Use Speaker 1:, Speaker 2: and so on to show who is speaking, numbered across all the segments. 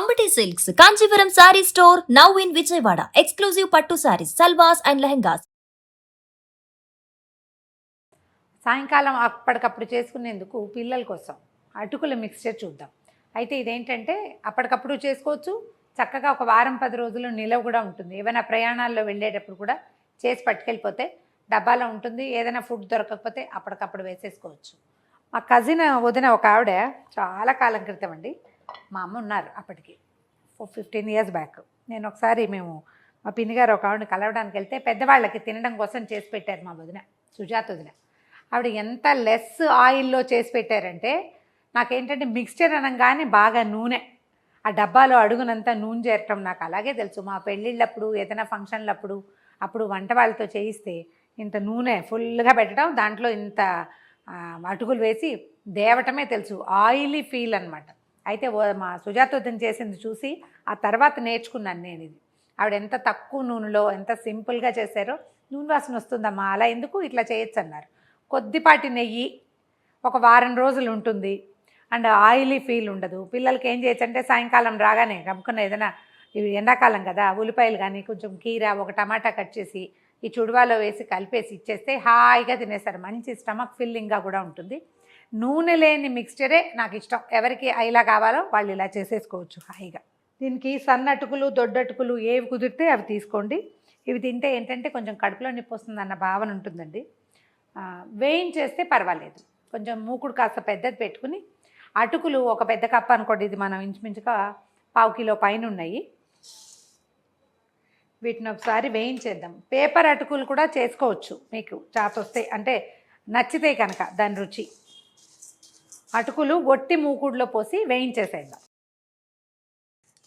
Speaker 1: Ambati Silks, Kanchipuram Saree Store, now in Vijayawada. Exclusive Pattu Sarees, Salwas and Lehengas.
Speaker 2: సాయంకాలం అప్పటికప్పుడు చేసుకునేందుకు పిల్లల కోసం అటుకుల మిక్స్చర్ చూద్దాం. అయితే ఇదేంటంటే అప్పటికప్పుడు చేసుకోవచ్చు, చక్కగా ఒక వారం 10 రోజులు నిలవ కూడా ఉంటుంది. ఏమైనా ప్రయాణాల్లో వెళ్ళేటప్పుడు కూడా చేసి పట్టుకెళ్ళిపోతే డబ్బాలో ఉంటుంది. ఏదైనా ఫుడ్ దొరకకపోతే అప్పటికప్పుడు వేసేసుకోవచ్చు. మా కజిన్ వదిన ఒక ఆవిడ చాలా కాలం క్రితం అండి, మా అమ్మ ఉన్నారు అప్పటికి 15 years బ్యాక్. నేను ఒకసారి మా పిన్ని గారు ఒక ఆవిడని కలవడానికి వెళ్తే పెద్దవాళ్ళకి తినడం కోసం చేసి పెట్టారు మా వదిన, సుజాత వదిన. ఆవిడ ఎంత లెస్ ఆయిల్లో చేసి పెట్టారంటే నాకేంటంటే మిక్స్చర్ అనగానే బాగా నూనె, ఆ డబ్బాలో అడుగునంతా నూనె చేరటం నాకు అలాగే తెలుసు. మా పెళ్ళిళ్ళప్పుడు ఏదైనా ఫంక్షన్లప్పుడు అప్పుడు వంట వాళ్ళతో చేయిస్తే ఇంత నూనె ఫుల్గా పెట్టడం, దాంట్లో ఇంత అటుకులు వేసి దేవటమే తెలుసు. ఆయిలీ ఫీల్ అనమాట. అయితే మా సుజాత వదిన చేసింది చూసి ఆ తర్వాత నేర్చుకున్నాను నేను ఇది. ఆవిడ ఎంత తక్కువ నూనెలో ఎంత సింపుల్గా చేశారో. నూనె వాసన వస్తుందమ్మా, అలా ఎందుకు, ఇట్లా చేయొచ్చు అన్నారు. కొద్దిపాటి నెయ్యి, ఒక వారం రోజులు ఉంటుంది అండ్ ఆయిలీ ఫీల్ ఉండదు. పిల్లలకి ఏం చేయొచ్చు అంటే సాయంకాలం రాగానే గమ్ముకున్న ఏదైనా, ఇవి ఎండాకాలం కదా, ఉల్లిపాయలు కానీ కొంచెం కీర, ఒక టమాటా కట్ చేసి ఈ చుడువాలో వేసి కలిపేసి ఇచ్చేస్తే హాయిగా తినేస్తారు. మంచి స్టమక్ ఫిల్లింగ్గా కూడా ఉంటుంది. నూనె లేని మిక్స్చరే నాకు ఇష్టం. ఎవరికి ఇలా కావాలో వాళ్ళు ఇలా చేసేసుకోవచ్చు హాయిగా. దీనికి సన్నటుకులు, దొడ్డటుకులు ఏవి కుదిరితే అవి తీసుకోండి. ఇవి తింటే ఏంటంటే కొంచెం కడుపులో నొప్పి వస్తుందన్న భావన ఉంటుందండి. వేయించేస్తే పర్వాలేదు. కొంచెం మూకుడు కాస్త పెద్దది పెట్టుకుని అటుకులు ఒక పెద్ద కప్పు అనుకోండి, ఇది మనం ఇంచుమించుగా 1/4 కిలో పైన ఉన్నాయి. వీటిని ఒకసారి వేయించేద్దాం. పేపర్ అటుకులు కూడా చేసుకోవచ్చు మీకు చాతొస్తే, అంటే నచ్చితే కనుక దాని రుచి. అటుకులు ఒట్టి మూకుడులో పోసి వేయించేసేద్దాం.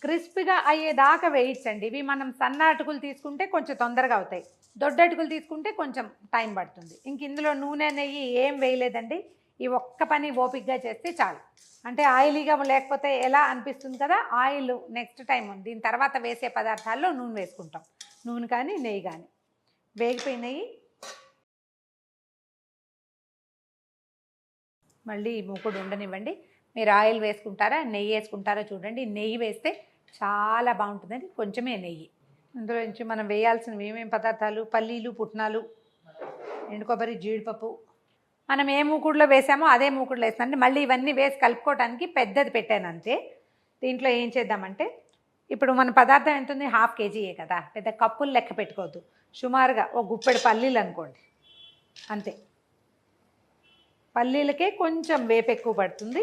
Speaker 2: క్రిస్పీగా అయ్యేదాకా వేయించండి. ఇవి మనం సన్న అటుకులు తీసుకుంటే కొంచెం తొందరగా అవుతాయి, దొడ్డ అటుకులు తీసుకుంటే కొంచెం టైం పడుతుంది. ఇంక ఇందులో నూనె నెయ్యి ఏం వేయలేదండి. ఈ ఒక్క పని ఓపిక్గా చేస్తే చాలు. అంటే ఆయిలీగా లేకపోతే ఎలా అనిపిస్తుంది కదా, ఆయిల్ నెక్స్ట్ టైం దీని తర్వాత వేసే పదార్థాల్లో నూనె వేసుకుంటాం. నూనె కానీ నెయ్యి కానీ వేగిపోయినాయి. మళ్ళీ ఈ మూకుడు ఉండనివ్వండి. మీరు ఆయిల్ వేసుకుంటారా నెయ్యి వేసుకుంటారా చూడండి. నెయ్యి వేస్తే చాలా బాగుంటుందండి. కొంచెమే నెయ్యి. అందులో నుంచి మనం వేయాల్సినవి ఏమేమి పదార్థాలు: పల్లీలు, పుట్నాలు, ఎండు కొబ్బరి, జీడిపప్పు. మనం ఏ మూకుడులో వేసామో అదే మూకుడులో వేస్తానండి. మళ్ళీ ఇవన్నీ వేసి కలుపుకోవడానికి పెద్దది పెట్టాను అంతే. దీంట్లో ఏం చేద్దామంటే, ఇప్పుడు మన పదార్థం ఎంత ఉంది, 1/2 kg కదా, పెద్ద కప్పులు లెక్క పెట్టుకోవద్దు. సుమారుగా ఒక గుప్పెడు పల్లీలు అనుకోండి అంతే. పల్లీలకే కొంచెం వేపు ఎక్కువ పడుతుంది.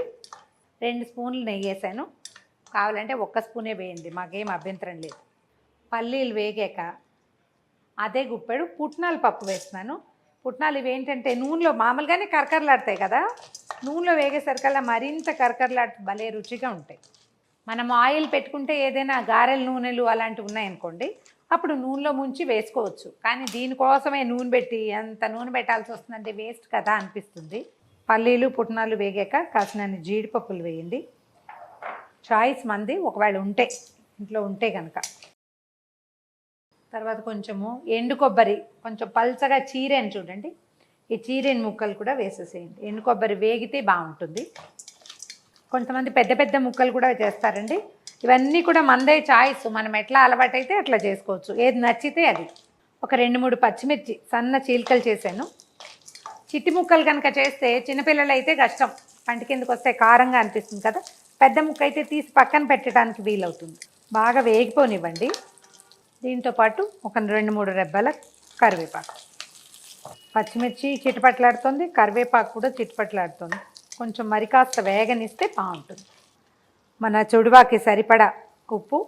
Speaker 2: 2 స్పూన్లు నెయ్యి వేసాను. కావాలంటే 1 స్పూనే వేయండి, మాకేం అభ్యంతరం లేదు. పల్లీలు వేగాక అదే గుప్పెడు పుట్నాల పప్పు వేస్తున్నాను. పుట్నాలు ఇవి ఏంటంటే నూనెలో మామూలుగానే కరకరలాడతాయి కదా, నూనెలో వేగేసరికల్లా మరింత కరకరలాడుతూ భలే రుచిగా ఉంటాయి. మనం ఆయిల్ పెట్టుకుంటే ఏదైనా గారెల నూనెలు అలాంటివి ఉన్నాయనుకోండి, అప్పుడు నూనెలో ముంచి వేసుకోవచ్చు. కానీ దీనికోసమే నూనె పెట్టి ఎంత నూనె పెట్టాల్సి వస్తుందంటే వేస్ట్ కదా అనిపిస్తుంది. పల్లీలు, పుట్నాలు వేగాక కాసినన్ని జీడిపప్పులు వేయండి. చాయిస్ మంది, ఒకవేళ ఉంటే ఇంట్లో ఉంటే కనుక. తర్వాత కొంచెము ఎండు కొబ్బరి, కొంచెం పల్చగా చీరేని చూడండి, ఈ చీరేని ముక్కలు కూడా వేసేసేయండి. ఎండు కొబ్బరి వేగితే బాగుంటుంది. కొంతమంది పెద్ద పెద్ద ముక్కలు కూడా చేస్తారండి. ఇవన్నీ కూడా మందే చాయిస్, మనం ఎట్లా అలవాటైతే అట్లా చేసుకోవచ్చు, ఏది నచ్చితే అది. ఒక 2-3 పచ్చిమిర్చి సన్న చీలికలు చేశాను. చిట్టి ముక్కలు కనుక చేస్తే చిన్నపిల్లలు అయితే కష్టం, పంటి కిందకు వస్తే కారంగా అనిపిస్తుంది కదా. పెద్ద ముక్క అయితే తీసి పక్కన పెట్టడానికి వీలవుతుంది. బాగా వేగిపోనివ్వండి. దీంతోపాటు ఒక 2-3 రెబ్బల కరివేపాకు. పచ్చిమిర్చి చిటపట్లాడుతుంది, కరివేపాకు కూడా చిటపట్లాడుతుంది. కొంచెం మరి కాస్త వేగనిస్తే బాగుంటుంది. మన చుడువాకి సరిపడా ఉప్పు,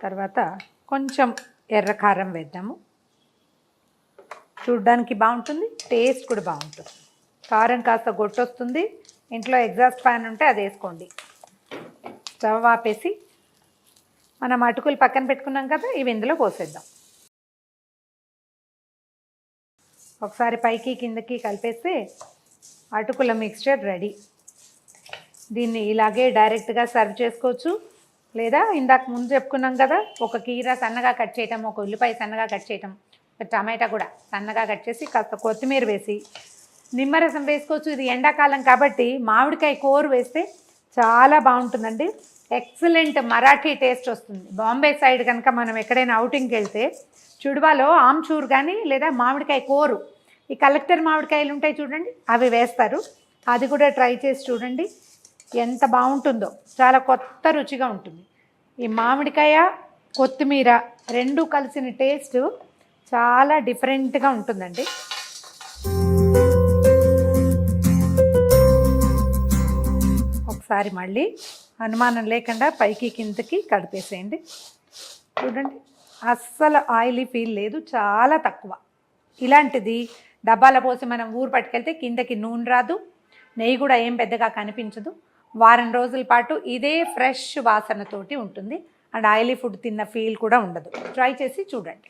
Speaker 2: తర్వాత కొంచెం ఎర్రకారం వేద్దాము. చూడడానికి బాగుంటుంది, టేస్ట్ కూడా బాగుంటుంది. కారం కాస్త గొట్టొస్తుంది. ఇంట్లో ఎగ్జాస్ట్ ఫ్యాన్ ఉంటే అది వేసుకోండి. స్టవ్ ఆపేసి మనం అటుకులు పక్కన పెట్టుకున్నాం కదా, ఇవి ఇందులో పోసేద్దాం. ఒకసారి పైకి కిందకి కలిపేస్తే అటుకుల మిక్స్చర్ రెడీ. దీన్ని ఇలాగే డైరెక్ట్గా సర్వ్ చేసుకోవచ్చు, లేదా ఇందాక ముందు చెప్పుకున్నాం కదా, ఒక కీర సన్నగా కట్ చేయటం, ఒక ఉల్లిపాయ సన్నగా కట్ చేయటం, ఒక టమాటా కూడా సన్నగా కట్ చేసి కాస్త కొత్తిమీర వేసి నిమ్మరసం వేసుకోవచ్చు. ఇది ఎండాకాలం కాబట్టి మామిడికాయ కోరు వేస్తే చాలా బాగుంటుందండి. ఎక్సలెంట్ మరాఠీ టేస్ట్ వస్తుంది. బాంబే సైడ్ కనుక మనం ఎక్కడైనా అవుటింగ్కి వెళ్తే చుడువాలో ఆమ్చూర్ కానీ లేదా మామిడికాయ కోరు, ఈ కలెక్టర్ మామిడికాయలు ఉంటాయి చూడండి, అవి వేస్తారు. అది కూడా ట్రై చేసి చూడండి, ఎంత బాగుంటుందో. చాలా కొత్త రుచిగా ఉంటుంది. ఈ మామిడికాయ కొత్తిమీర రెండు కలిసిన టేస్ట్ చాలా డిఫరెంట్గా ఉంటుందండి. ఒకసారి మళ్ళీ అనుమానం లేకుండా పైకి కిందకి కడిపేసేయండి. చూడండి, అస్సలు ఆయిలీ ఫీల్ లేదు, చాలా తక్కువ. ఇలాంటిది డబ్బాలో పోసి మనం ఊరు పట్టుకెళ్తే కిందకి నూనె రాదు, నెయ్యి కూడా ఏం పెద్దగా కనిపించదు. వారం రోజుల పాటు ఇదే ఫ్రెష్ వాసనతోటి ఉంటుంది. అండ్ ఆయిలీ ఫుడ్ తిన్న ఫీల్ కూడా ఉండదు. ట్రై చేసి చూడండి.